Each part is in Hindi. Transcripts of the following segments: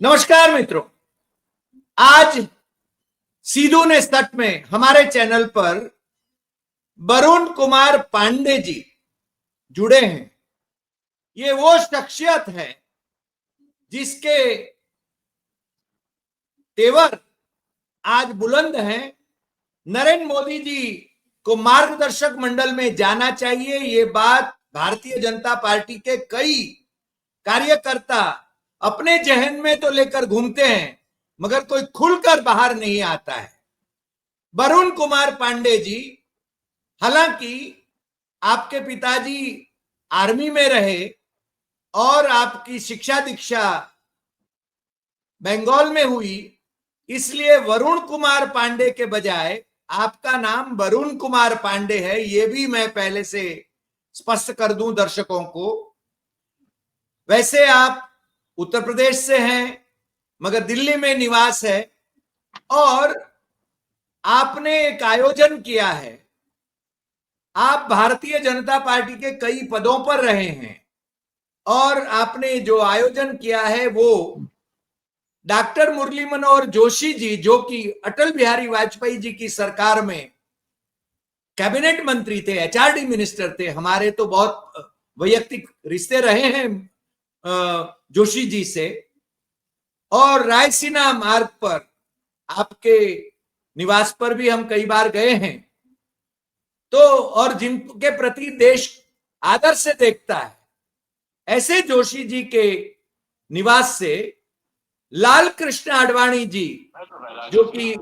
नमस्कार मित्रों, आज सीधू ने सट में हमारे चैनल पर वरुण कुमार पांडे जी जुड़े हैं। ये वो शख्सियत है जिसके तेवर आज बुलंद हैं। नरेंद्र मोदी जी को मार्गदर्शक मंडल में जाना चाहिए, ये बात भारतीय जनता पार्टी के कई कार्यकर्ता अपने जहन में तो लेकर घूमते हैं, मगर कोई खुलकर बाहर नहीं आता है। वरुण कुमार पांडे जी, हालांकि आपके पिताजी आर्मी में रहे और आपकी शिक्षा दीक्षा बंगाल में हुई, इसलिए वरुण कुमार पांडे के बजाय आपका नाम वरुण कुमार पांडे है। यह भी मैं पहले से स्पष्ट कर दूं दर्शकों को। वैसे आप उत्तर प्रदेश से हैं, मगर दिल्ली में निवास है और आपने एक आयोजन किया है। आप भारतीय जनता पार्टी के कई पदों पर रहे हैं और आपने जो आयोजन किया है वो डॉक्टर मुरली मनोहर जोशी जी, जो कि अटल बिहारी वाजपेयी जी की सरकार में कैबिनेट मंत्री थे, एचआरडी मिनिस्टर थे। हमारे तो बहुत वैयक्तिक रिश्ते रहे हैं जोशी जी से, और रायसीना मार्ग पर आपके निवास पर भी हम कई बार गए हैं। तो और जिनके प्रति देश आदर से देखता है, ऐसे जोशी जी के निवास से लाल कृष्ण आडवाणी जी, जो कि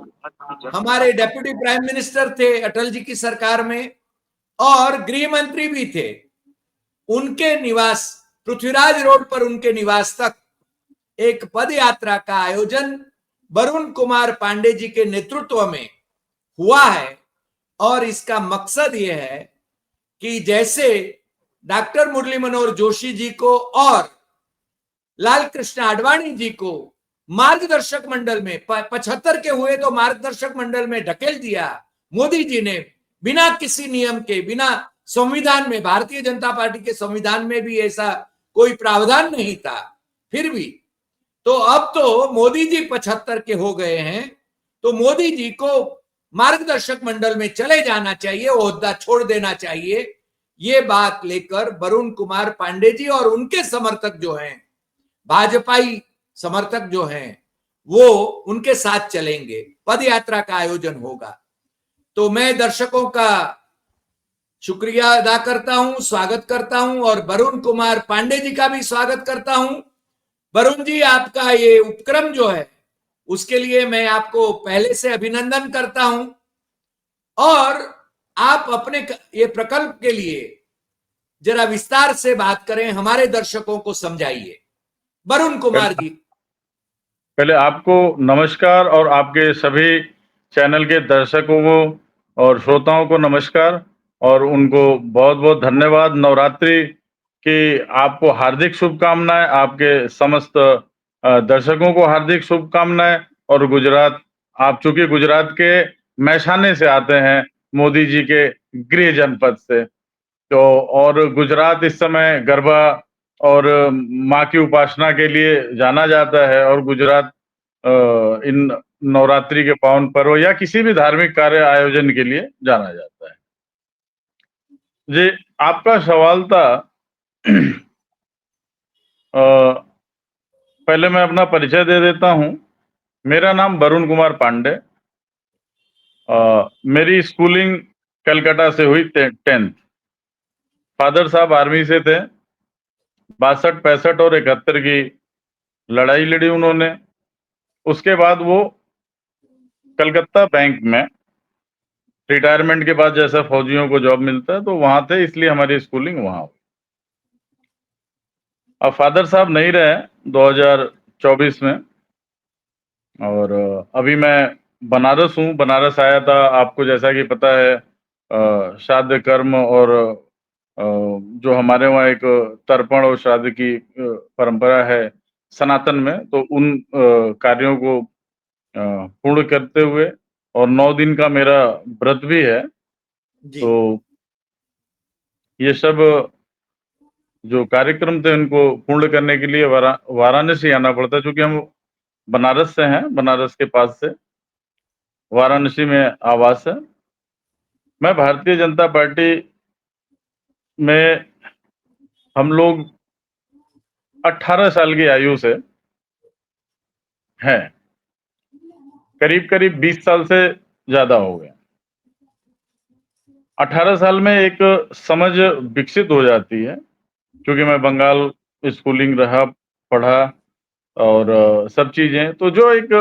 हमारे डेप्यूटी प्राइम मिनिस्टर थे अटल जी की सरकार में और गृह मंत्री भी थे, उनके निवास पृथ्वीराज रोड पर उनके निवास तक एक पद यात्रा का आयोजन वरुण कुमार पांडे जी के नेतृत्व में हुआ है। और इसका मकसद यह है कि जैसे डॉक्टर मुरली मनोहर जोशी जी को और लाल कृष्ण आडवाणी जी को मार्गदर्शक मंडल में 75 के हुए तो मार्गदर्शक मंडल में ढकेल दिया मोदी जी ने, बिना किसी नियम के, बिना संविधान में, भारतीय जनता पार्टी के संविधान में भी ऐसा कोई प्रावधान नहीं था, फिर भी। तो अब तो मोदी जी 75 के हो गए हैं, तो मोदी जी को मार्गदर्शक मंडल में चले जाना चाहिए, ओहदा छोड़ देना चाहिए। ये बात लेकर वरुण कुमार पांडे जी और उनके समर्थक जो हैं, भाजपाई समर्थक जो हैं, वो उनके साथ चलेंगे। पद यात्रा का आयोजन होगा। तो मैं दर्शकों का शुक्रिया अदा करता हूं, स्वागत करता हूं और वरुण कुमार पांडे जी का भी स्वागत करता हूं। वरुण जी, आपका ये उपक्रम जो है उसके लिए मैं आपको पहले से अभिनंदन करता हूं, और आप अपने ये प्रकल्प के लिए जरा विस्तार से बात करें, हमारे दर्शकों को समझाइए। वरुण कुमार जी। पहले आपको नमस्कार और आपके सभी चैनल के दर्शकों को और श्रोताओं को नमस्कार और उनको बहुत बहुत धन्यवाद। नवरात्रि की आपको हार्दिक शुभकामनाएं, आपके समस्त दर्शकों को हार्दिक शुभकामनाएं। और गुजरात, आप चूंकि गुजरात के मैसाने से आते हैं, मोदी जी के गृह जनपद से, तो और गुजरात इस समय गरबा और माँ की उपासना के लिए जाना जाता है, और गुजरात इन नवरात्रि के पावन पर्व या किसी भी धार्मिक कार्य आयोजन के लिए जाना जाता है। जी, आपका सवाल था पहले मैं अपना परिचय दे देता हूं। मेरा नाम वरुण कुमार पांडे। मेरी स्कूलिंग कलकत्ता से हुई 10th। फादर साहब आर्मी से थे। 62, 65 और 71 की लड़ाई लड़ी उन्होंने। उसके बाद वो कलकत्ता बैंक में रिटायरमेंट के बाद जैसा फौजियों को जॉब मिलता है तो वहां थे, इसलिए हमारी स्कूलिंग वहां हुई। अब फादर साहब नहीं रहे 2024 में, और अभी मैं बनारस हूँ। बनारस आया था, आपको जैसा कि पता है श्राद्ध कर्म और जो हमारे वहाँ एक तर्पण और श्राद्ध की परंपरा है सनातन में, तो उन कार्यों को पूर्ण करते हुए, और 9 दिन का मेरा व्रत भी है। तो ये सब जो कार्यक्रम थे उनको पूर्ण करने के लिए वाराणसी आना पड़ता है, क्योंकि हम बनारस से हैं, बनारस के पास से, वाराणसी में आवास है। मैं भारतीय जनता पार्टी में हम लोग 18 साल की आयु से हैं, करीब 20 साल से ज्यादा हो गए। 18 साल में एक समझ विकसित हो जाती है, क्योंकि मैं बंगाल स्कूलिंग रहा, पढ़ा और सब चीजें, तो जो एक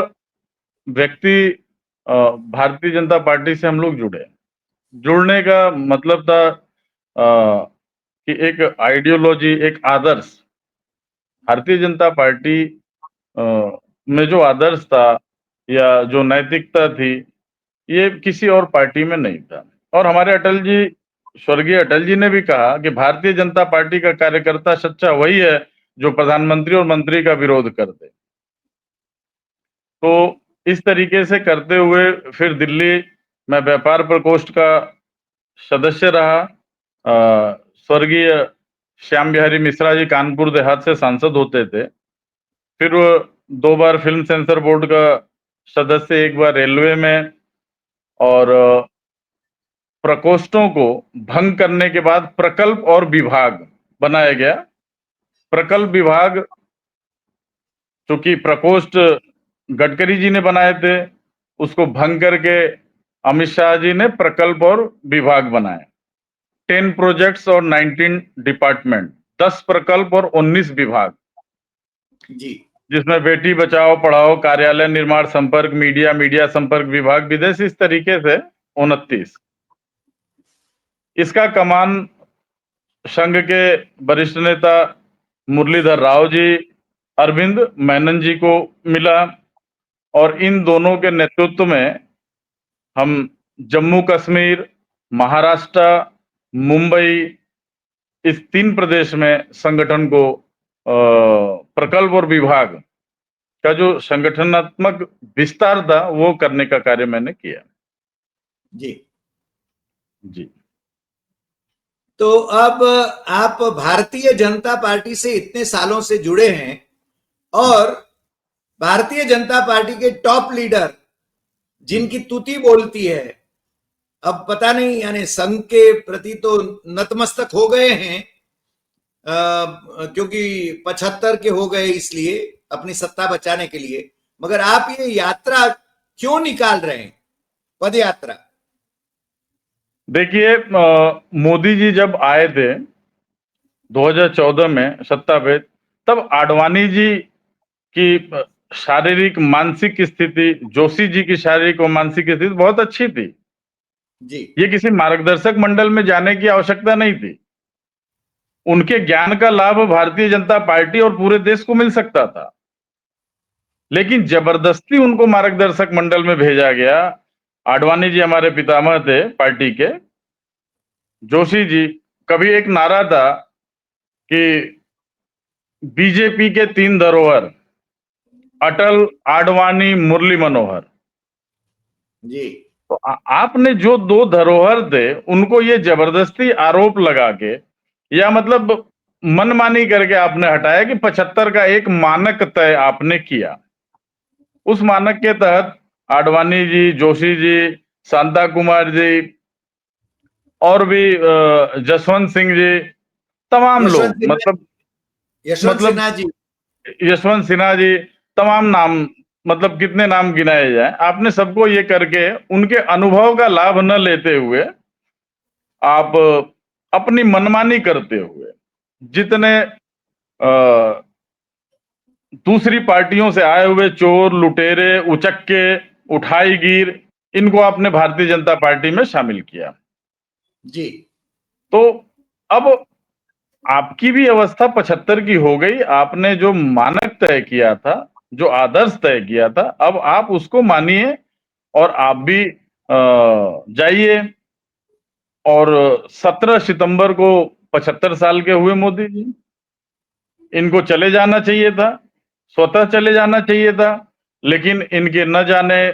व्यक्ति भारतीय जनता पार्टी से हम लोग जुड़ने का मतलब था कि एक आइडियोलॉजी, एक आदर्श, भारतीय जनता पार्टी में जो आदर्श था या जो नैतिकता थी, ये किसी और पार्टी में नहीं था। और हमारे अटल जी, स्वर्गीय अटल जी ने भी कहा कि भारतीय जनता पार्टी का कार्यकर्ता सच्चा वही है जो प्रधानमंत्री और मंत्री का विरोध कर दे। तो इस तरीके से करते हुए फिर दिल्ली में व्यापार प्रकोष्ठ का सदस्य रहा। स्वर्गीय श्याम बिहारी मिश्रा जी कानपुर देहात से सांसद होते थे। फिर वो 2 बार फिल्म सेंसर बोर्ड का सदस्य, 1 बार रेलवे में, और प्रकोष्ठों को भंग करने के बाद प्रकल्प और विभाग बनाया गया। प्रकल्प विभाग, चूंकि प्रकोष्ठ गडकरी जी ने बनाए थे, उसको भंग करके अमित शाह जी ने प्रकल्प और विभाग बनाए। 10 प्रोजेक्ट्स और 19 डिपार्टमेंट, 10 प्रकल्प और 19 विभाग, जी, जिसमें बेटी बचाओ पढ़ाओ, कार्यालय निर्माण संपर्क, मीडिया संपर्क विभाग, विदेश, इस तरीके से 29। इसका कमान संघ के वरिष्ठ नेता मुरलीधर राव जी, अरविंद मेनन जी को मिला, और इन दोनों के नेतृत्व में हम जम्मू कश्मीर, महाराष्ट्र, मुंबई, इस 3 प्रदेश में संगठन को प्रकल्प और विभाग का जो संगठनात्मक विस्तार था वो करने का कार्य मैंने किया। जी। जी। तो अब आप भारतीय जनता पार्टी से इतने सालों से जुड़े हैं और भारतीय जनता पार्टी के टॉप लीडर जिनकी तुति बोलती है, अब पता नहीं, यानी संघ के प्रति तो नतमस्तक हो गए हैं, क्योंकि 75 के हो गए इसलिए, अपनी सत्ता बचाने के लिए, मगर आप ये यात्रा क्यों निकाल रहे हैं, पद यात्रा? देखिए, मोदी जी जब आए थे 2014 में सत्ता पे, तब आडवाणी जी की शारीरिक मानसिक स्थिति, जोशी जी की शारीरिक और मानसिक स्थिति बहुत अच्छी थी। जी, ये किसी मार्गदर्शक मंडल में जाने की आवश्यकता नहीं थी। उनके ज्ञान का लाभ भारतीय जनता पार्टी और पूरे देश को मिल सकता था, लेकिन जबरदस्ती उनको मार्गदर्शक मंडल में भेजा गया। आडवाणी जी हमारे पितामह थे पार्टी के। जोशी जी, कभी एक नारा था कि बीजेपी के 3 धरोहर, अटल, आडवाणी, मुरली मनोहर। जी, तो आपने जो 2 धरोहर थे उनको ये जबरदस्ती आरोप लगा के, या मतलब मनमानी करके आपने हटाया कि 75 का एक मानक तय आपने किया। उस मानक के तहत आडवाणी जी, जोशी जी, शांता कुमार जी और भी जसवंत सिंह जी, तमाम यशवंत लोग, सिन्हा, यशवंत मतलब सिन्हा जी, यशवंत सिन्हा जी, तमाम नाम, मतलब कितने नाम गिनाए जाएं, आपने सबको ये करके उनके अनुभव का लाभ न लेते हुए, आप अपनी मनमानी करते हुए जितने दूसरी पार्टियों से आए हुए चोर, लुटेरे, उचक्के, उठाईगीर, इनको आपने भारतीय जनता पार्टी में शामिल किया। जी, तो अब आपकी भी अवस्था 75 की हो गई। आपने जो मानक तय किया था, जो आदर्श तय किया था, अब आप उसको मानिए और आप भी जाइए। और 17 सितंबर को 75 साल के हुए मोदी जी। इनको चले जाना चाहिए था, स्वतः चले जाना चाहिए था, लेकिन इनके न जाने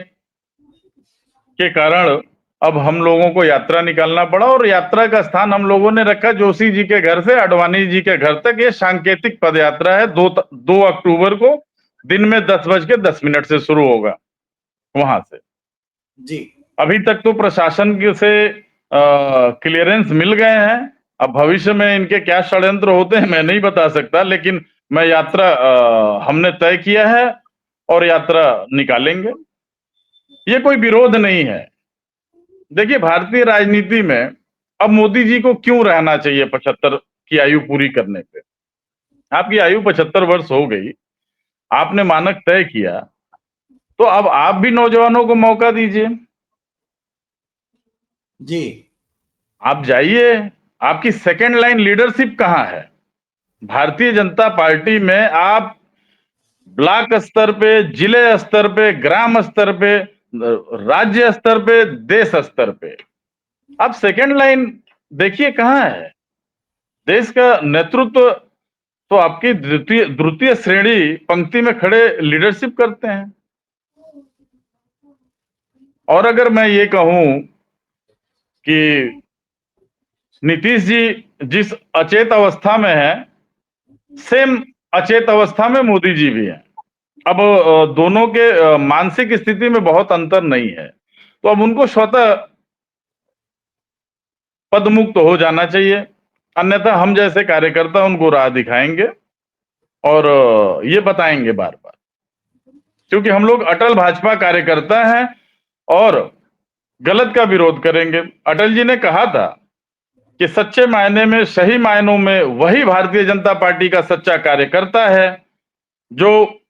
के कारण अब हम लोगों को यात्रा निकालना पड़ा, और यात्रा का स्थान हम लोगों ने रखा जोशी जी के घर से आडवाणी जी के घर तक। ये सांकेतिक पदयात्रा है। 2 अक्टूबर को दिन में 10:10 से शुरू होगा वहां से। जी अभी तक तो प्रशासन से क्लियरेंस मिल गए हैं। अब भविष्य में इनके क्या षड्यंत्र होते हैं मैं नहीं बता सकता, लेकिन मैं यात्रा हमने तय किया है और यात्रा निकालेंगे। ये कोई विरोध नहीं है। देखिए, भारतीय राजनीति में अब मोदी जी को क्यों रहना चाहिए 75 की आयु पूरी करने पे? आपकी आयु 75 वर्ष हो गई, आपने मानक तय किया, तो अब आप भी नौजवानों को मौका दीजिए। जी आप जाइए, आपकी सेकंड लाइन लीडरशिप कहां है? भारतीय जनता पार्टी में आप ब्लॉक स्तर पे, जिले स्तर पे, ग्राम स्तर पे, राज्य स्तर पे, देश स्तर पे, आप सेकंड लाइन देखिए कहां है? देश का नेतृत्व तो आपकी द्वितीय द्वितीय श्रेणी पंक्ति में खड़े लीडरशिप करते हैं। और अगर मैं ये कहूं कि नीतीश जी जिस अचेत अवस्था में है, सेम अचेत अवस्था में मोदी जी भी हैं। अब दोनों के मानसिक स्थिति में बहुत अंतर नहीं है, तो अब उनको स्वतः पदमुक्त हो जाना चाहिए। अन्यथा हम जैसे कार्यकर्ता उनको राह दिखाएंगे और ये बताएंगे बार बार, क्योंकि हम लोग अटल भाजपा कार्यकर्ता हैं और गलत का विरोध करेंगे। अटल जी ने कहा था कि सच्चे मायने में, सही मायनों में वही भारतीय जनता पार्टी का सच्चा कार्यकर्ता है जो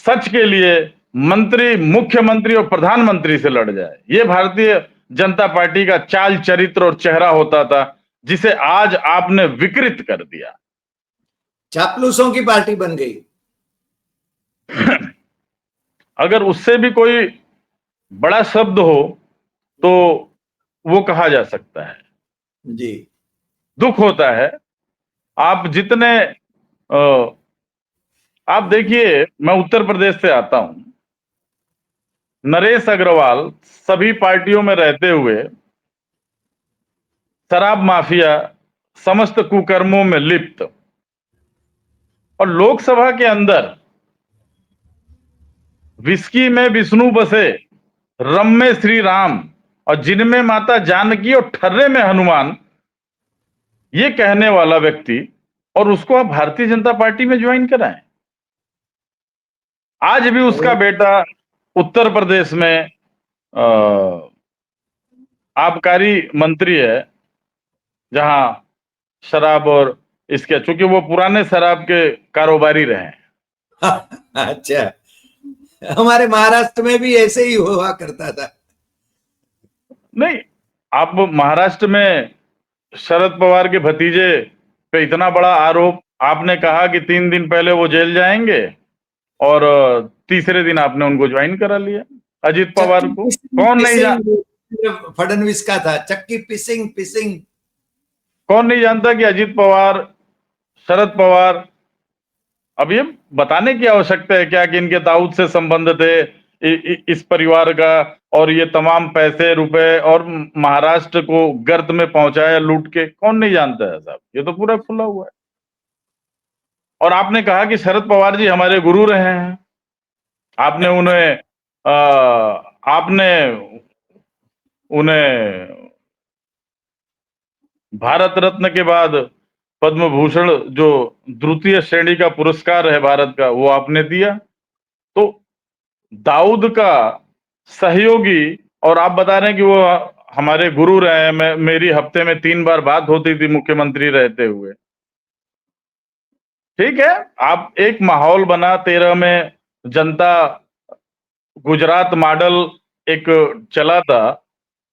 सच के लिए मंत्री, मुख्यमंत्री और प्रधानमंत्री से लड़ जाए। ये भारतीय जनता पार्टी का चाल, चरित्र और चेहरा होता था, जिसे आज आपने विकृत कर दिया। चापलूसों की पार्टी बन गई। अगर उससे भी कोई बड़ा शब्द हो तो वो कहा जा सकता है। जी दुख होता है। आप जितने आप देखिए, मैं उत्तर प्रदेश से आता हूं। नरेश अग्रवाल सभी पार्टियों में रहते हुए शराब माफिया, समस्त कुकर्मों में लिप्त, और लोकसभा के अंदर विस्की में विष्णु बसे, रम में श्री राम और जिन में माता जानकी और ठर्रे में हनुमान, ये कहने वाला व्यक्ति, और उसको आप भारतीय जनता पार्टी में ज्वाइन कराएं। आज भी उसका बेटा उत्तर प्रदेश में आबकारी मंत्री है, जहां शराब और इसके, चूंकि वो पुराने शराब के कारोबारी रहे हैं। अच्छा, हमारे महाराष्ट्र में भी ऐसे ही हुआ करता था। नहीं, आप महाराष्ट्र में शरद पवार के भतीजे पे इतना बड़ा आरोप, आपने कहा कि 3 दिन पहले वो जेल जाएंगे और तीसरे दिन आपने उनको ज्वाइन करा लिया, अजीत पवार चक्की को। पिसिंग कौन नहीं पिसिंग फडणवीस का था, चक्की पिसिंग पिसिंग। कौन नहीं जानता कि अजीत पवार, शरद पवार, अब ये बताने की आवश्यकता है क्या कि इनके दाऊद से संबंध थे इस परिवार का, और ये तमाम पैसे रुपए और महाराष्ट्र को गर्त में पहुंचाया लूट के? कौन नहीं जानता है साहब, ये तो पूरा खुला हुआ है। और आपने कहा कि शरद पवार जी हमारे गुरु रहे हैं। आपने उन्हें आपने उन्हें भारत रत्न के बाद पद्म भूषण, जो द्वितीय श्रेणी का पुरस्कार है भारत का, वो आपने दिया। तो दाऊद का सहयोगी, और आप बता रहे हैं कि वो हमारे गुरु रहे हैं। मेरी हफ्ते में 3 बार बात होती थी मुख्यमंत्री रहते हुए। ठीक है, आप एक माहौल बना 13 में, जनता गुजरात मॉडल एक चला था,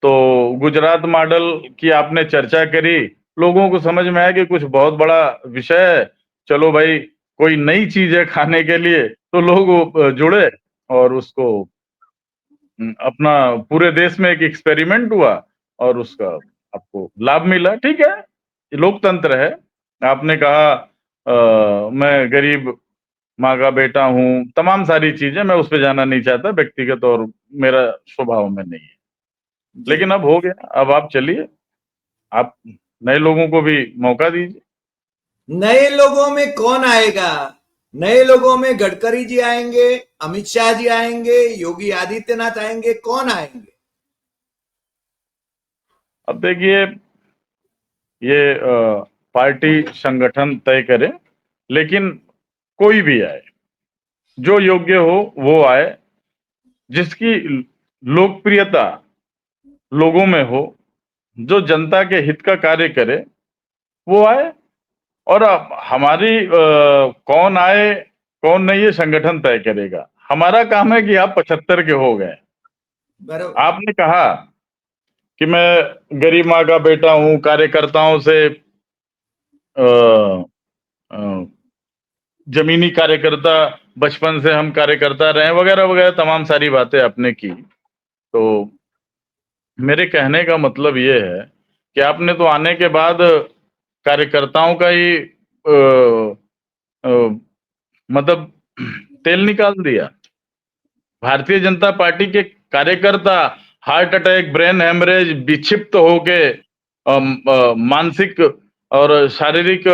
तो गुजरात मॉडल की आपने चर्चा करी, लोगों को समझ में आया कि कुछ बहुत बड़ा विषय है, चलो भाई कोई नई चीज है खाने के लिए, तो लोग जुड़े और उसको अपना पूरे देश में एक एक्सपेरिमेंट हुआ और उसका आपको लाभ मिला। ठीक है, ये लोकतंत्र है। आपने कहा मैं गरीब माँ का बेटा हूं, तमाम सारी चीजें, मैं उस पर जाना नहीं चाहता व्यक्तिगत, और मेरा स्वभाव में नहीं है। जी लेकिन अब हो गया, अब आप चलिए, आप नए लोगों को भी मौका दीजिए। नए लोगों में कौन आएगा? नए लोगों में गडकरी जी आएंगे, अमित शाह जी आएंगे, योगी आदित्यनाथ आएंगे, कौन आएंगे? अब देखिए, ये पार्टी संगठन तय करे, लेकिन कोई भी आए, जो योग्य हो वो आए, जिसकी लोकप्रियता लोगों में हो, जो जनता के हित का कार्य करे, वो आए। और हमारी कौन आए कौन नहीं ये संगठन तय करेगा। हमारा काम है कि आप 75 के हो गए। बराबर। आपने कहा कि मैं गरीब माँ का बेटा हूं, कार्यकर्ताओं से अ, जमीनी कार्यकर्ता, बचपन से हम कार्यकर्ता रहे, वगैरह वगैरह तमाम सारी बातें आपने की। तो मेरे कहने का मतलब ये है कि आपने तो आने के बाद कार्यकर्ताओं का ही मतलब तेल निकाल दिया। भारतीय जनता पार्टी के कार्यकर्ता हार्ट अटैक, ब्रेन हेमरेज, विक्षिप्त होके मानसिक और शारीरिक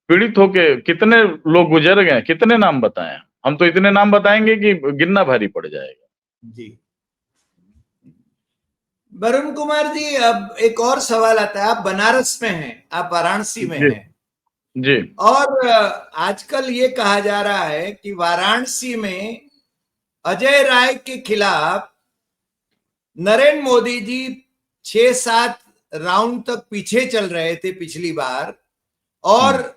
पीड़ित होके कितने लोग गुजर गए, कितने नाम बताएं? हम तो इतने नाम बताएंगे कि गिनना भारी पड़ जाएगा। जी वरुण कुमार जी, अब एक और सवाल आता है। आप बनारस में हैं, आप वाराणसी में जी हैं, जी और आजकल ये कहा जा रहा है कि वाराणसी में अजय राय के खिलाफ नरेंद्र मोदी जी 6-7 राउंड तक पीछे चल रहे थे पिछली बार, और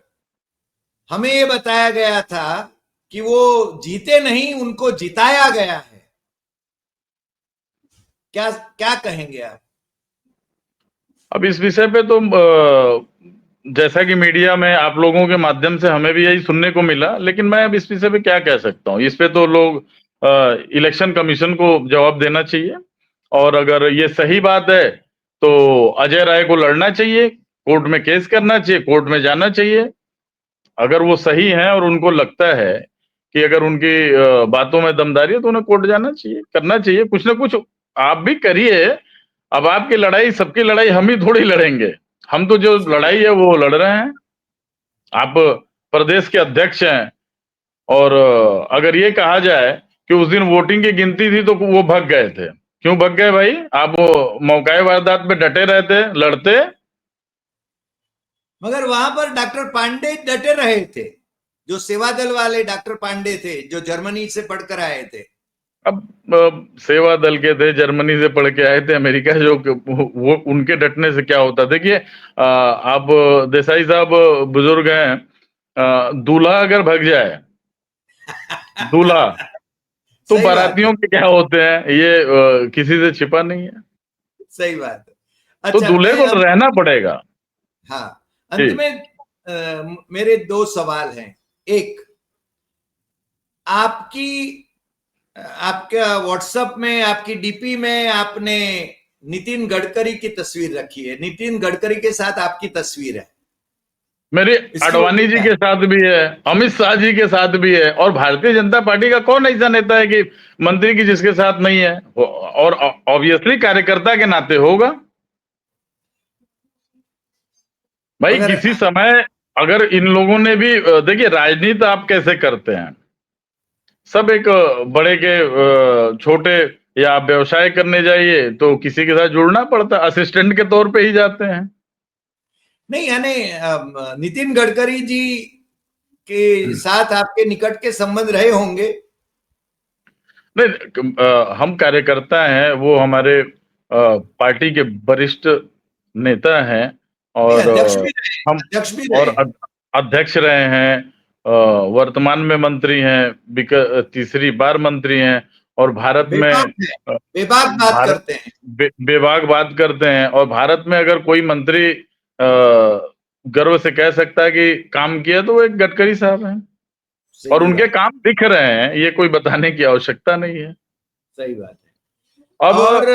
हमें ये बताया गया था कि वो जीते नहीं, उनको जिताया गया है। क्या क्या कहेंगे आप? अब इस विषय पे तो जैसा कि मीडिया में आप लोगों के माध्यम से हमें भी यही सुनने को मिला, लेकिन मैं अब इस विषय पे क्या कह सकता हूँ। इस पे तो लोग इलेक्शन कमीशन को जवाब देना चाहिए, और अगर ये सही बात है तो अजय राय को लड़ना चाहिए, कोर्ट में केस करना चाहिए, कोर्ट में जाना चाहिए। अगर वो सही हैं और उनको लगता है कि अगर उनकी बातों में दमदारी है तो उन्हें कोर्ट जाना चाहिए, करना चाहिए, कुछ ना कुछ आप भी करिए। अब आपकी लड़ाई, सबकी लड़ाई हम ही थोड़ी लड़ेंगे। हम तो जो लड़ाई है वो लड़ रहे हैं। आप प्रदेश के अध्यक्ष हैं, और अगर ये कहा जाए कि उस दिन वोटिंग की गिनती थी तो वो भग गए थे, क्यों भग गए भाई? आप वो मौकाए वारदात पे डटे रहते, लड़ते। मगर वहां पर डॉक्टर पांडे डटे रहे थे, जो सेवा दल वाले डॉक्टर पांडे थे, जो जर्मनी से पढ़कर आए थे। अब सेवा दल के थे, जर्मनी से पढ़ के आए थे, अमेरिका जो वो उनके डटने से क्या होता। देखिए आप देसाई साहब बुजुर्ग हैं, दूल्हा अगर भग जाए, दूल्हा, तो सही बात है। बारातियों के क्या होते हैं, ये किसी से छिपा नहीं है। सही बात है। तो अच्छा, दूल्हे मैं को अब, रहना पड़ेगा। हाँ, जी। अंत में मेरे दो सवाल हैं। एक, आपकी आपके व्हाट्सएप में, आपकी डीपी में आपने नितिन गडकरी की तस्वीर रखी है, नितिन गडकरी के साथ आपकी तस्वीर है, मेरी इसकी आडवाणी वजह जी क्या के है? साथ भी है, अमित शाह जी के साथ भी है, और भारतीय जनता पार्टी का कौन ऐसा नेता है कि मंत्री की जिसके साथ नहीं है? और ऑब्वियसली कार्यकर्ता के नाते होगा भाई। मगर किसी समय अगर इन लोगों ने भी देखिए, राजनीति आप कैसे करते हैं, सब एक बड़े के छोटे, या आप व्यवसाय करने जाइए तो किसी के साथ जुड़ना पड़ता है, असिस्टेंट के तौर पे ही जाते हैं। नहीं, यानी नितिन गडकरी जी के साथ आपके निकट के संबंध रहे होंगे। नहीं, हम कार्यकर्ता हैं, वो हमारे पार्टी के वरिष्ठ नेता हैं, नहीं, और अध्यक्ष भी रहे, हम अध्यक्ष भी और रहे। अध्यक्ष रहे हैं, वर्तमान में मंत्री हैं, तीसरी बार मंत्री हैं, और भारत में बेबाक है, बेबाक बात भारत करते हैं। बेबाक बात करते हैं। और भारत में अगर कोई मंत्री गर्व से कह सकता है कि काम किया, तो वो एक गडकरी साहब हैं, और सही उनके बात, काम दिख रहे हैं, ये कोई बताने की आवश्यकता नहीं है। सही बात है। अब और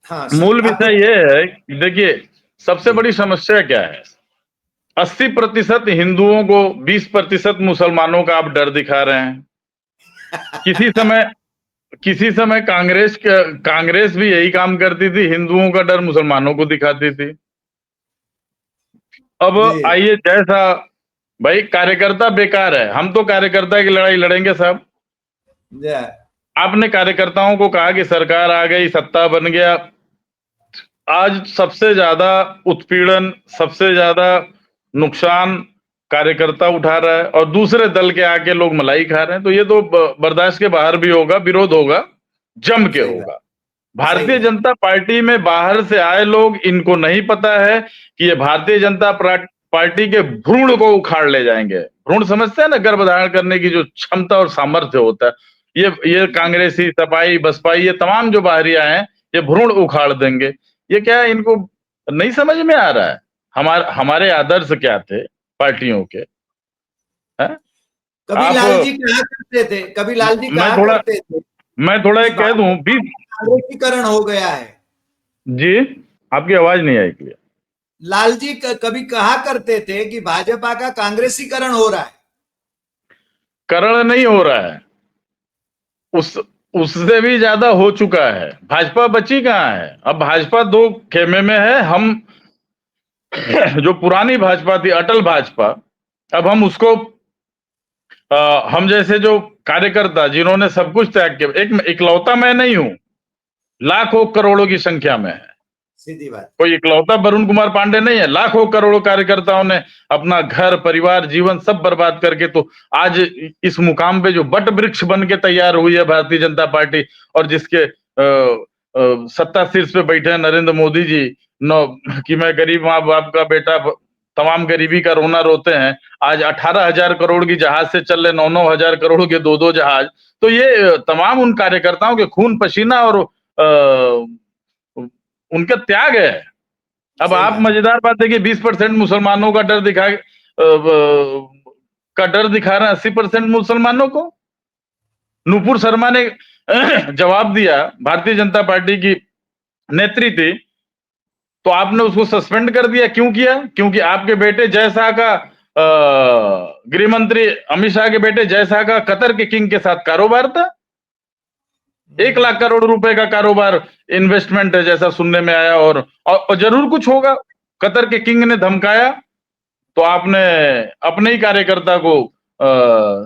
हाँ, मूल आप कुछ, विषय ये है कि देखिए, सबसे जी, बड़ी समस्या क्या है? 80% हिंदुओं को 20% मुसलमानों का आप डर दिखा रहे हैं। किसी समय किसी समय कांग्रेस भी यही काम करती थी, हिंदुओं का डर मुसलमानों को दिखाती थी। अब जी, आइए, जैसा भाई कार्यकर्ता बेकार है, हम तो कार्यकर्ता की लड़ाई लड़ेंगे साहब। आपने कार्यकर्ताओं को कहा कि सरकार आ गई, सत्ता बन गया, आज सबसे ज्यादा उत्पीड़न, सबसे ज्यादा नुकसान कार्यकर्ता उठा रहा है और दूसरे दल के आके लोग मलाई खा रहे हैं, तो ये तो बर्दाश्त के बाहर भी होगा, विरोध होगा, जम के सही होगा। सही भारतीय है। जनता पार्टी में बाहर से आए लोग, इनको नहीं पता है कि ये भारतीय जनता पार्टी के भ्रूण को उखाड़ ले जाएंगे। भ्रूण समझते हैं ना, गर्भधारण करने की जो क्षमता और सामर्थ्य होता है, ये कांग्रेसी, सपाई, बसपाई, ये तमाम जो बाहरिया हैं, ये भ्रूण उखाड़ देंगे। ये क्या है, इनको नहीं समझ में आ रहा है हमारे आदर्श क्या थे पार्टियों के, हैं? कभी आप लालजी कहा करते थे, कभी लालजी मैं कहा थोड़ा करते थे मैं थोड़ा कि एक कह दूं, भाजपा कांग्रेसीकरण हो गया है। जी, आपकी आवाज नहीं आई क्लियर। लालजी कभी कहा करते थे कि भाजपा का कांग्रेसीकरण हो रहा है। करण नहीं हो रहा है, उस उससे भी ज्यादा हो चुका है। भाजपा बची कहाँ है? अब भाजपा दो खेमे में है। हम जो पुरानी भाजपा थी, अटल भाजपा, अब हम उसको हम जैसे जो कार्यकर्ता जिन्होंने सब कुछ त्याग किया, एक इकलौता मैं नहीं हूं, लाखों करोड़ों की संख्या में है। सीधी बात। कोई इकलौता वरुण कुमार पांडे नहीं है, लाखों करोड़ों कार्यकर्ताओं ने अपना घर, परिवार, जीवन सब बर्बाद करके तो आज इस मुकाम पे जो बट वृक्ष बन के तैयार हुई है भारतीय जनता पार्टी, और जिसके सत्ता शीर्ष पे बैठे हैं नरेंद्र मोदी जी, नो कि मैं गरीब माँ बाप का बेटा, तमाम गरीबी का रोना रोते हैं। आज 18,000 करोड़ की जहाज से चल रहे 9,000 करोड़ के दो जहाज। तो ये तमाम उन कार्यकर्ताओं के खून पसीना और उनका त्याग है। अब सही आप बात। मजेदार बात है कि 20% मुसलमानों का डर दिखा रहे हैं 80% मुसलमानों को। नूपुर शर्मा ने जवाब दिया, भारतीय जनता पार्टी की नेत्री थी, तो आपने उसको सस्पेंड कर दिया। क्यों किया? क्योंकि आपके बेटे जय शाह का, गृह मंत्री अमित शाह के बेटे जय शाह का कतर के किंग के साथ कारोबार था। 1 लाख करोड़ रुपए का कारोबार, इन्वेस्टमेंट है जैसा सुनने में आया, और जरूर कुछ होगा। कतर के किंग ने धमकाया तो आपने अपने ही कार्यकर्ता को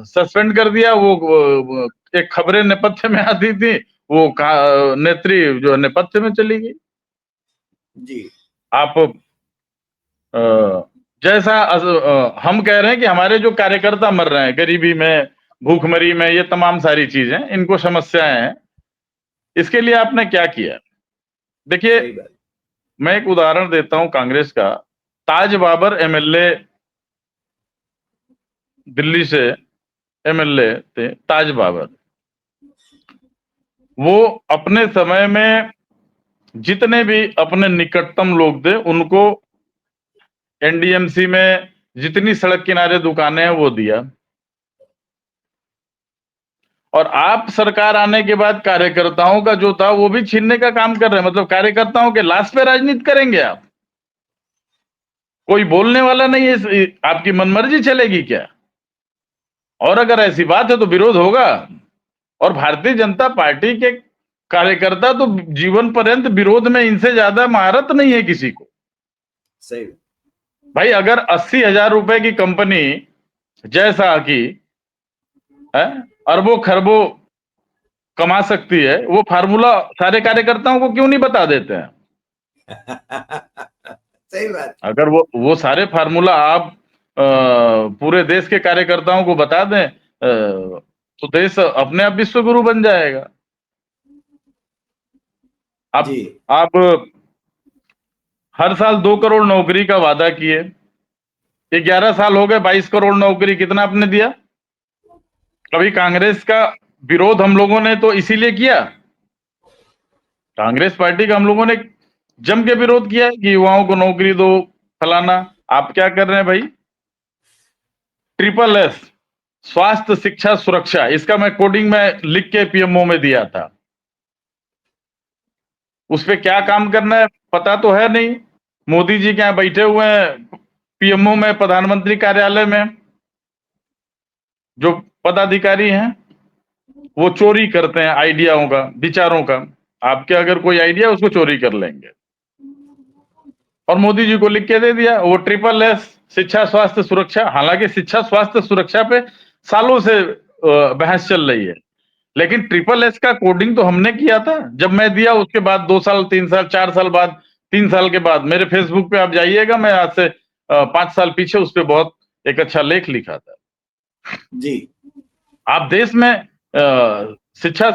सस्पेंड कर दिया। वो एक खबरें नेपथ्य में आती थी, वो नेत्री जो नेपथ्य में चली गई। जी। आप जैसा हम कह रहे हैं कि हमारे जो कार्यकर्ता मर रहे हैं गरीबी में, भूखमरी में, ये तमाम सारी चीजें इनको समस्याएं हैं, इसके लिए आपने क्या किया? देखिए, सही बात। मैं एक उदाहरण देता हूं कांग्रेस का। ताज बाबर एमएलए, दिल्ली से एमएलए थे ताज बाबर। वो अपने समय में जितने भी अपने निकटतम लोग थे उनको एनडीएमसी में जितनी सड़क किनारे दुकानें हैं वो दिया। और आप सरकार आने के बाद कार्यकर्ताओं का जो था वो भी छीनने का काम कर रहे हैं। मतलब कार्यकर्ताओं के लाश पे राजनीति करेंगे आप? कोई बोलने वाला नहीं है, आपकी मनमर्जी चलेगी क्या? और अगर ऐसी बात है तो विरोध होगा। और भारतीय जनता पार्टी के कार्यकर्ता तो जीवन पर्यंत विरोध में, इनसे ज्यादा महारत नहीं है किसी को। सही। भाई अगर 80,000 रुपए की कंपनी जय शाह की है, अरबों खरबों कमा सकती है, वो फार्मूला सारे कार्यकर्ताओं को क्यों नहीं बता देते हैं? सही बात। अगर वो सारे फार्मूला आप पूरे देश के कार्यकर्ताओं को बता दें, तो देश अपने आप विश्व गुरु बन जाएगा। जी। आप हर साल 2 करोड़ नौकरी का वादा किए, ये 11 साल हो गए, 22 करोड़ नौकरी कितना आपने दिया? कभी कांग्रेस का विरोध हम लोगों ने तो इसीलिए किया, कांग्रेस पार्टी का हम लोगों ने जम के विरोध किया है कि युवाओं को नौकरी दो, फलाना। आप क्या कर रहे हैं भाई? SSS, स्वास्थ्य शिक्षा सुरक्षा, इसका मैं कोडिंग में लिख के पीएमओ में दिया था। उस पे क्या काम करना है पता तो है नहीं। मोदी जी क्या बैठे हुए हैं पीएमओ में, प्रधानमंत्री कार्यालय में। जो पदाधिकारी हैं वो चोरी करते हैं आइडियाओं का, विचारों का। आपके अगर कोई आइडिया उसको चोरी कर लेंगे। और मोदी जी को लिख के दे दिया, वो SSS, शिक्षा स्वास्थ्य सुरक्षा, हालांकि शिक्षा स्वास्थ्य सुरक्षा पे सालों से बहस चल रही है, लेकिन ट्रिपल एस का कोडिंग तो हमने किया था। जब मैं दिया उसके बाद 2 साल 3 साल 4 साल बाद 3 साल के बाद मेरे फेसबुक पे आप जाइएगा, मैं आज से 5 साल पीछे उस पे बहुत एक अच्छा लेख लिखा था। जी आप देश में शिक्षा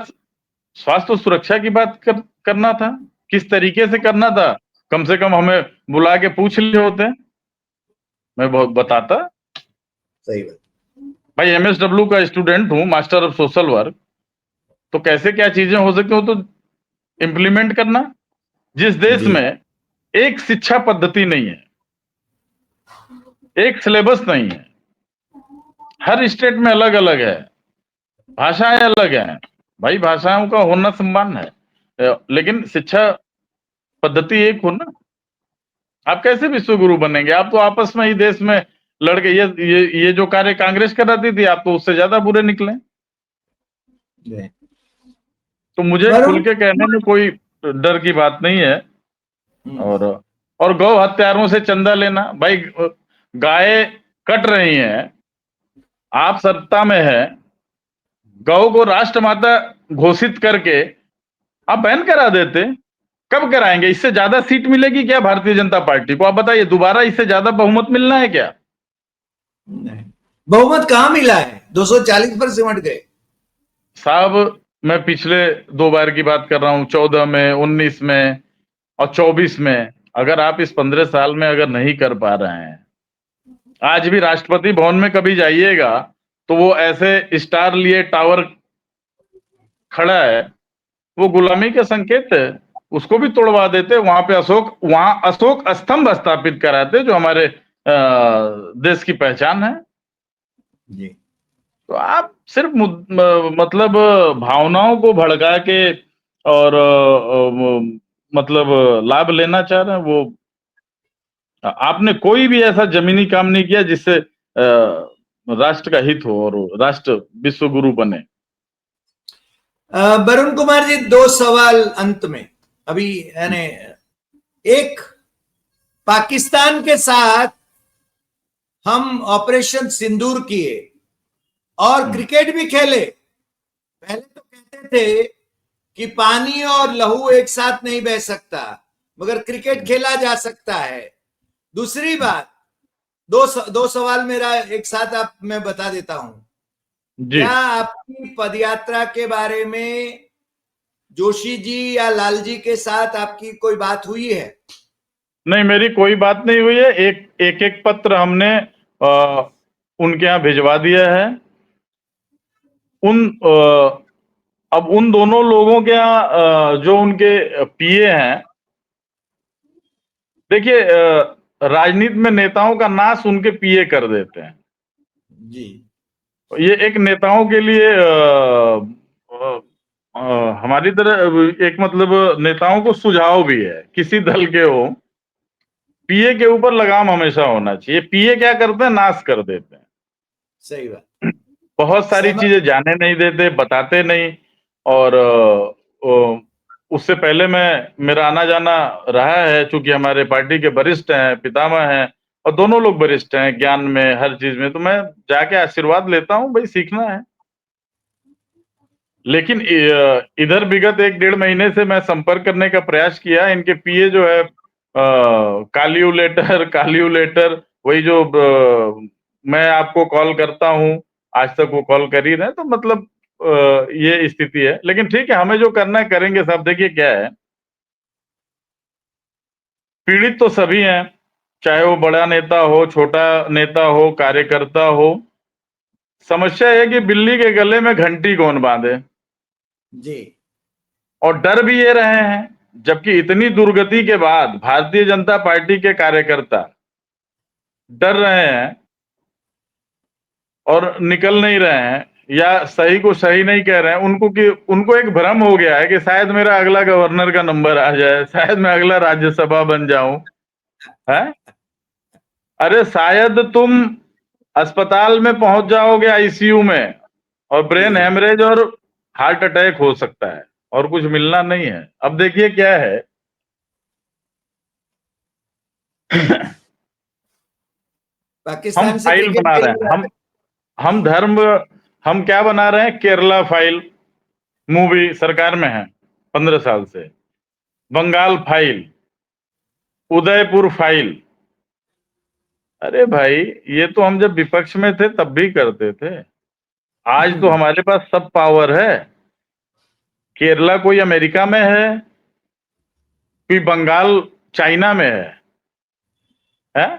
स्वास्थ्य और सुरक्षा की बात करना था, किस तरीके से करना था, कम से कम हमें बुला के पूछ लिए होते, मैं बहुत बताता। सही बात। भाई एमएसडब्ल्यू का स्टूडेंट हूं, मास्टर ऑफ सोशल वर्क, तो कैसे क्या चीजें हो सकती हो तो इम्प्लीमेंट करना। जिस देश जी में एक शिक्षा पद्धति नहीं है, एक सिलेबस नहीं है, हर स्टेट में अलग अलग है, भाषाएं अलग हैं, भाई भाषाओं का होना सम्मान है, लेकिन शिक्षा पद्धति एक हो ना। आप कैसे विश्व गुरु बनेंगे? आप तो आपस में ही देश में लड़के ये जो कार्य कांग्रेस कराती थी, आप तो उससे ज्यादा बुरे निकले। जी। तो मुझे खुल वरुण। के कहने में कोई डर की बात नहीं है। हम्म। और गौ हत्यारों से चंदा लेना, भाई गाय कट रही हैं, आप सत्ता में है, गौ को राष्ट्रमाता घोषित करके आप बैन करा देते। कब कराएंगे? इससे ज्यादा सीट मिलेगी क्या भारतीय जनता पार्टी को? आप बताइए, दोबारा इससे ज्यादा बहुमत मिलना है क्या? नहीं, बहुमत कहां मिला है, 240 पर सिमट गए। साहब मैं पिछले 2 बार की बात कर रहा हूं, 14 में, 19 में और 24 में। अगर आप इस 15 साल में अगर नहीं कर पा रहे हैं, आज भी राष्ट्रपति भवन में कभी जाइएगा तो वो ऐसे स्टार लिए टावर खड़ा है, वो गुलामी के संकेत है, उसको भी तोड़वा देते। वहां अशोक स्तंभ स्थापित कराते जो हमारे देश की पहचान है। जी तो आप सिर्फ मतलब भावनाओं को भड़का के और मतलब लाभ लेना चाह रहे हैं। वो आपने कोई भी ऐसा जमीनी काम नहीं किया जिससे राष्ट्र का हित हो और राष्ट्र विश्व गुरु बने। वरुण कुमार जी, 2 सवाल अंत में। अभी यानी एक, पाकिस्तान के साथ हम ऑपरेशन सिंदूर किए और क्रिकेट भी खेले। पहले तो कहते थे कि पानी और लहू एक साथ नहीं बह सकता, मगर क्रिकेट खेला जा सकता है। दूसरी बात, दो सवाल मेरा एक साथ आप मैं बता देता हूं। जी क्या आपकी पदयात्रा के बारे में जोशी जी या लाल जी के साथ आपकी कोई बात हुई है? नहीं, मेरी कोई बात नहीं हुई है। एक पत्र हमने उनके यहाँ भिजवा दिया है। अब उन दोनों लोगों के यहाँ जो उनके पीए हैं, देखिए राजनीति में नेताओं का नाश उनके पीए कर देते हैं। जी ये एक नेताओं के लिए अ, हमारी तरह एक मतलब नेताओं को सुझाव भी है, किसी दल के हो, पीए के ऊपर लगाम हमेशा होना चाहिए। पीए क्या करते हैं? नाश कर देते हैं। सही बात। बहुत सारी सहमत। चीजें जाने नहीं देते, बताते नहीं। और उससे पहले मेरा आना जाना रहा है, चूंकि हमारे पार्टी के वरिष्ठ हैं, पितामह हैं, और दोनों लोग वरिष्ठ हैं ज्ञान में, हर चीज में, तो मैं जाके आशीर्वाद लेता हूं, भाई सीखना है। लेकिन इधर विगत 1-1.5 महीने से मैं संपर्क करने का प्रयास किया। इनके पीए जो है काल्युलेटर काल्युलेटर, वही जो मैं आपको कॉल करता हूं, आज तक वो कॉल कर ही रहे हैं। तो मतलब ये स्थिति है। लेकिन ठीक है, हमें जो करना है करेंगे साहब। देखिए क्या है, पीड़ित तो सभी हैं, चाहे वो बड़ा नेता हो, छोटा नेता हो, कार्यकर्ता हो। समस्या है कि बिल्ली के गले में घंटी कौन बांधे। जी और डर भी ये रहे हैं, जबकि इतनी दुर्गति के बाद भारतीय जनता पार्टी के कार्यकर्ता डर रहे हैं और निकल नहीं रहे हैं, या सही को सही नहीं कह रहे हैं। उनको एक भ्रम हो गया है कि शायद मेरा अगला गवर्नर का नंबर आ जाए, शायद मैं अगला राज्यसभा बन जाऊं। है, अरे शायद तुम अस्पताल में पहुंच जाओगे आईसीयू में, और ब्रेन जी हेमरेज और हार्ट अटैक हो सकता है, और कुछ मिलना नहीं है। अब देखिए क्या है, पाकिस्तान से फाइल क्रिकेट बना के रहे लिए हैं, हम धर्म, हम क्या बना रहे हैं? केरला फाइल मूवी सरकार में है 15 साल से, बंगाल फाइल, उदयपुर फाइल। अरे भाई, ये तो हम जब विपक्ष में थे तब भी करते थे। आज तो हमारे पास सब पावर है। केरला कोई अमेरिका में है, कोई बंगाल चाइना में है?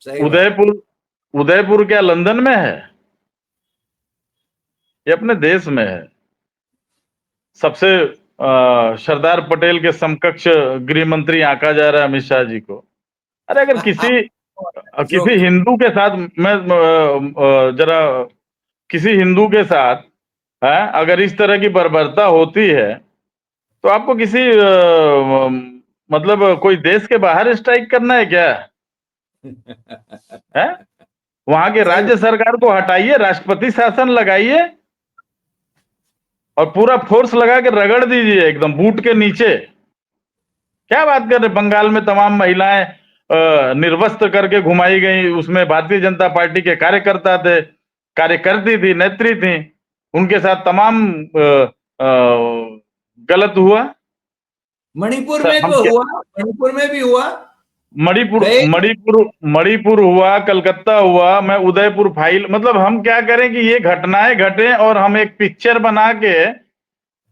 सही बात। उदयपुर, उदयपुर क्या लंदन में है? ये अपने देश में है। सबसे सरदार पटेल के समकक्ष गृह मंत्री आंका जा रहा है अमित शाह जी को। अरे अगर किसी किसी जोक। हिंदू के साथ मैं जरा किसी हिंदू के साथ है अगर इस तरह की बर्बरता होती है तो आपको किसी मतलब कोई देश के बाहर स्ट्राइक करना है क्या? है? वहां के सही राज्य सरकार को हटाइए, राष्ट्रपति शासन लगाइए और पूरा फोर्स लगा के रगड़ दीजिए एकदम बूट के नीचे। क्या बात कर रहे? बंगाल में तमाम महिलाएं निर्वस्त्र करके घुमाई गई, उसमें भारतीय जनता पार्टी के कार्यकर्ता थे, कार्यकर्ती थी, नेत्री थी, उनके साथ तमाम गलत हुआ। मणिपुर में हम तो क्या, हुआ, मणिपुर में भी हुआ। मणिपुर गए। मणिपुर मणिपुर हुआ, कलकत्ता हुआ, मैं उदयपुर फाइल, मतलब हम क्या करें कि ये घटनाएं घटे और हम एक पिक्चर बना के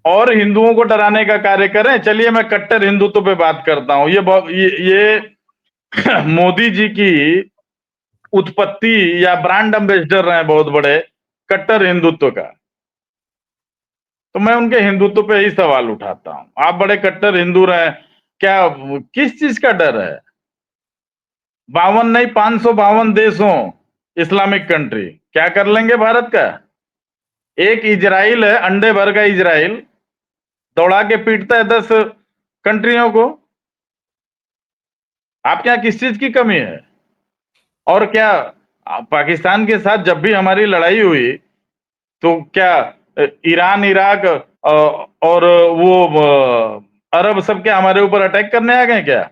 और हिंदुओं को डराने का कार्य करें। चलिए मैं कट्टर हिंदुत्व पे बात करता हूं। ये मोदी जी की उत्पत्ति या ब्रांड एम्बेसडर रहे बहुत बड़े कट्टर हिंदुत्व का, तो मैं उनके हिंदुत्व पे ही सवाल उठाता हूं। आप बड़े कट्टर हिंदू रहे, क्या किस चीज का डर है? 52 नहीं 552 देशों इस्लामिक कंट्री क्या कर लेंगे भारत का? एक इजराइल है, अंडे भर का इजराइल दौड़ा के पीटता है 10 कंट्रियों को। आपके यहां किस चीज की कमी है? और क्या पाकिस्तान के साथ जब भी हमारी लड़ाई हुई तो क्या ईरान, इराक और वो अरब सब क्या हमारे ऊपर अटैक करने आ गए क्या?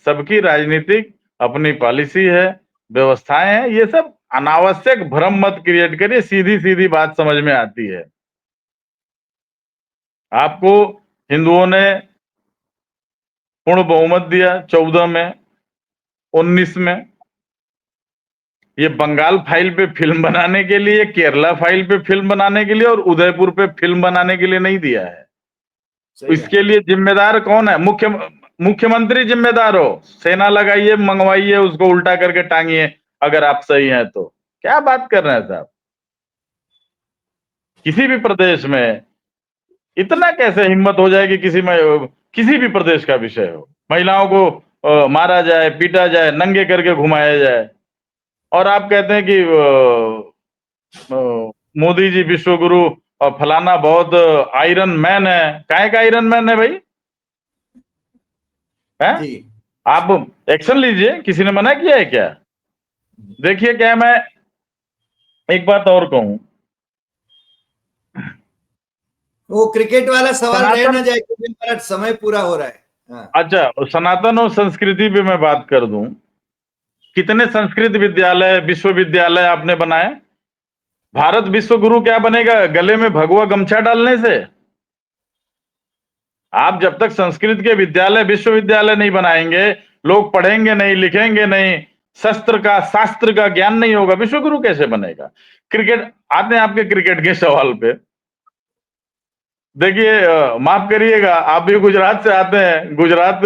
सबकी राजनीतिक अपनी पॉलिसी है, व्यवस्थाएं हैं। ये सब अनावश्यक भ्रम मत क्रिएट करिए, सीधी सीधी बात समझ में आती है। आपको हिंदुओं ने पूर्ण बहुमत दिया 14 में, 19 में। ये बंगाल फाइल पे फिल्म बनाने के लिए, केरला फाइल पे फिल्म बनाने के लिए और उदयपुर पे फिल्म बनाने के लिए नहीं दिया है। सही बात। इसके लिए जिम्मेदार कौन है? मुख्यमंत्री जिम्मेदार हो। सेना लगाइए, मंगवाइए, उसको उल्टा करके टांगिए अगर आप सही हैं तो। क्या बात कर रहे हैं साहब? किसी भी प्रदेश में इतना कैसे हिम्मत हो जाए कि किसी भी प्रदेश का विषय हो, महिलाओं को मारा जाए, पीटा जाए, नंगे करके घुमाया जाए, और आप कहते हैं कि मोदी जी विश्व गुरु और फलाना बहुत आयरन मैन है। काहे का आयरन मैन है भाई? हैं? जी। आप एक्शन लीजिए, किसी ने मना किया है क्या? देखिए, क्या मैं एक बात और कहूं, वो क्रिकेट वाला सवाल रह सनातन, ना जाए क्योंकि हमारा समय पूरा हो रहा है। हाँ। अच्छा सनातन और संस्कृति पे मैं बात कर दूं। कितने संस्कृत विद्यालय, विश्वविद्यालय आपने बनाए? भारत विश्व गुरु क्या बनेगा? गले में भगवा गमछा डालने से? आप जब तक संस्कृत के विद्यालय, विश्वविद्यालय नहीं बनाएंगे, लोग पढ़ेंगे नहीं, लिखेंगे नहीं, शास्त्र का ज्ञान नहीं होगा, विश्व गुरु कैसे बनेगा? क्रिकेट, आते हैं आपके क्रिकेट के सवाल पे। देखिए, माफ करिएगा, आप भी गुजरात से आते हैं। गुजरात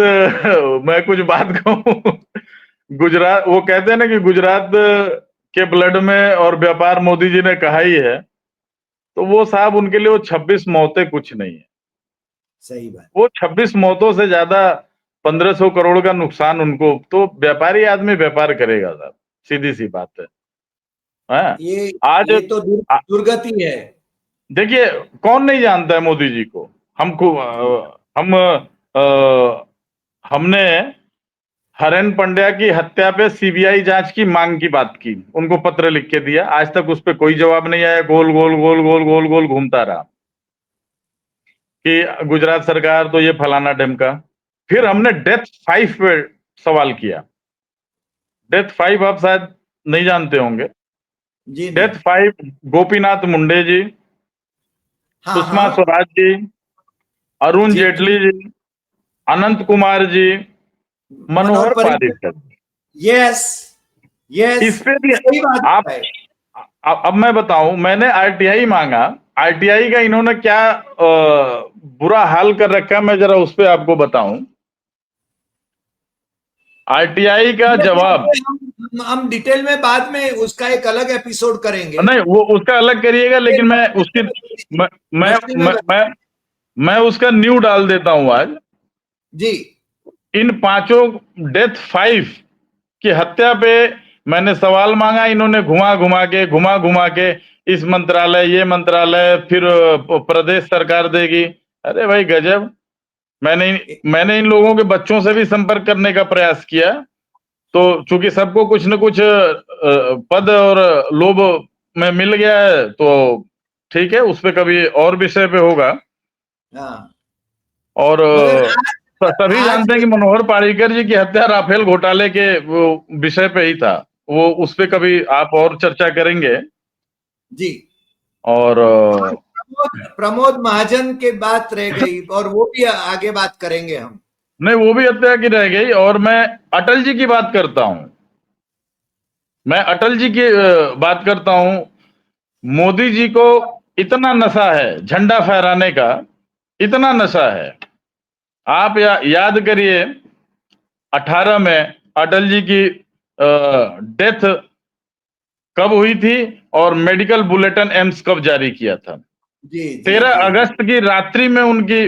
मैं कुछ बात कहूं गुजरात, वो कहते हैं ना कि गुजरात के ब्लड में और व्यापार मोदी जी ने कहा ही है, तो वो साहब उनके लिए वो 26 मौतें कुछ नहीं है। सही बात। वो 26 मौतों से ज्यादा 1500 करोड़ का नुकसान उनको, तो व्यापारी आदमी व्यापार करेगा साहब, सीधी सी बात है। हाँ? ये आज ये तो दुर्गति है। देखिए, कौन नहीं जानता है मोदी जी को? हमको हम हमने हरेन पंड्या की हत्या पे सीबीआई जांच की मांग की बात की, उनको पत्र लिख के दिया, आज तक उस पर कोई जवाब नहीं आया। गोल गोल गोल गोल गोल गोल घूमता रहा कि गुजरात सरकार तो ये फलाना ढिमका। फिर हमने डेथ 5 पे सवाल किया, डेथ 5 आप शायद नहीं जानते होंगे। जी नहीं। डेथ 5 गोपीनाथ मुंडे जी, हाँ सुषमा हाँ। स्वराज जी, अरुण जी जेटली जी। जी, अनंत कुमार जी, मनोहर मनोहर पर्रिकर। पारिकर। यस। यस। इस पे भी सही बात आप है। अब मैं बताऊं, मैंने आरटीआई मांगा। आरटीआई का इन्होंने क्या बुरा हाल कर रखा है, मैं जरा उस पे आपको बताऊं। आरटीआई का जवाब, हम डिटेल में बाद में उसका एक अलग एपिसोड करेंगे। नहीं वो उसका अलग करिएगा, ये लेकिन मैं उसकी मैं मैं मुश्किल में मैं, मैं, मैं उसका न्यू डाल देता हूं आज। जी इन पांचों डेथ 5 की हत्या पे मैंने सवाल मांगा, इन्होंने घुमा घुमा के इस मंत्रालय, ये मंत्रालय, फिर प्रदेश सरकार देगी। अरे भाई गजब। मैंने मैंने इन लोगों के बच्चों से भी संपर्क करने का प्रयास किया, तो चूंकि सबको कुछ न कुछ पद और लोभ में मिल गया है, तो ठीक है, उस पे कभी और विषय पे होगा। हाँ। और मगर आज सभी आज जानते हैं कि मनोहर पारिकर जी की हत्या राफेल घोटाले के वो विषय पे ही था। वो उस पे कभी आप और चर्चा करेंगे। जी और प्रमोद महाजन के बात रह गई और वो भी आगे बात करेंगे हम। नहीं, वो भी हत्या की रह गई। और मैं अटल जी की बात करता हूं। मैं अटल जी की बात करता हूं। मोदी जी को इतना नशा है झंडा फहराने का, इतना नशा है। आप याद करिए, 18 में अटल जी की डेथ कब हुई थी, और मेडिकल बुलेटिन एम्स कब जारी किया था। जी जी 13 जी जी अगस्त की रात्रि में उनकी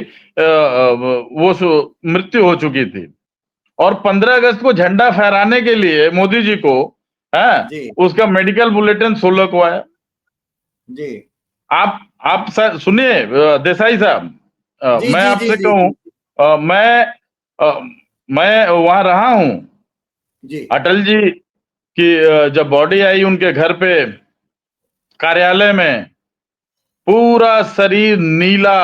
वो मृत्यु हो चुकी थी। और 15 अगस्त को झंडा फहराने के लिए मोदी जी को है जी उसका मेडिकल बुलेटिन 16 को आया। जी आप सुनिए देसाई साहब, जी मैं जी जी आपसे जी कहूं, अ, मैं वहां रहा हूं। जी अटल जी की जब बॉडी आई उनके घर पे, कार्यालय में पूरा शरीर नीला,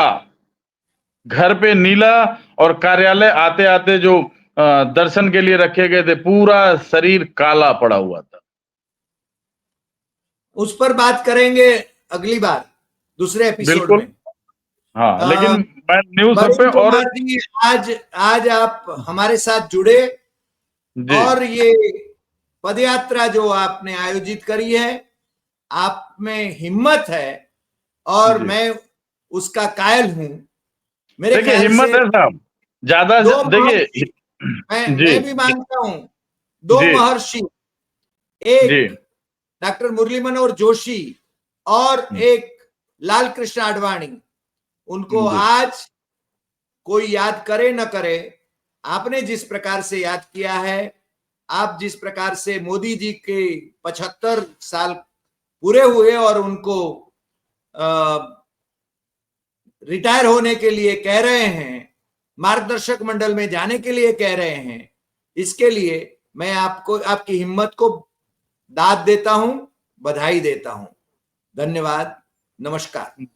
घर पे नीला, और कार्यालय आते आते जो दर्शन के लिए रखे गए थे, पूरा शरीर काला पड़ा हुआ था। उस पर बात करेंगे अगली बार दूसरे एपिसोड बिल्कुल। में। हाँ, लेकिन अ, मैं न्यूज सब पे वरुण और कुमार जी, आज आज आप हमारे साथ जुड़े जी और ये पदयात्रा जो आपने आयोजित करी है, आप में हिम्मत है और जी मैं उसका कायल हूं। मेरे देखिए, ख्याल हिम्मत से है साहब, ज्यादा दो महर्षि, देखिए। मैं जी भी मानता हूं, दो जी महर्षि, जी एक डॉक्टर मुरली मनोहर जोशी और एक लाल कृष्ण आडवाणी, उनको जी आज कोई याद करे न करे, आपने जिस प्रकार से याद किया है, आप जिस प्रकार से मोदी जी के 75 साल पूरे हुए और उनको रिटायर होने के लिए कह रहे हैं, मार्गदर्शक मंडल में जाने के लिए कह रहे हैं, इसके लिए मैं आपको, आपकी हिम्मत को दाद देता हूं, बधाई देता हूं। धन्यवाद। नमस्कार।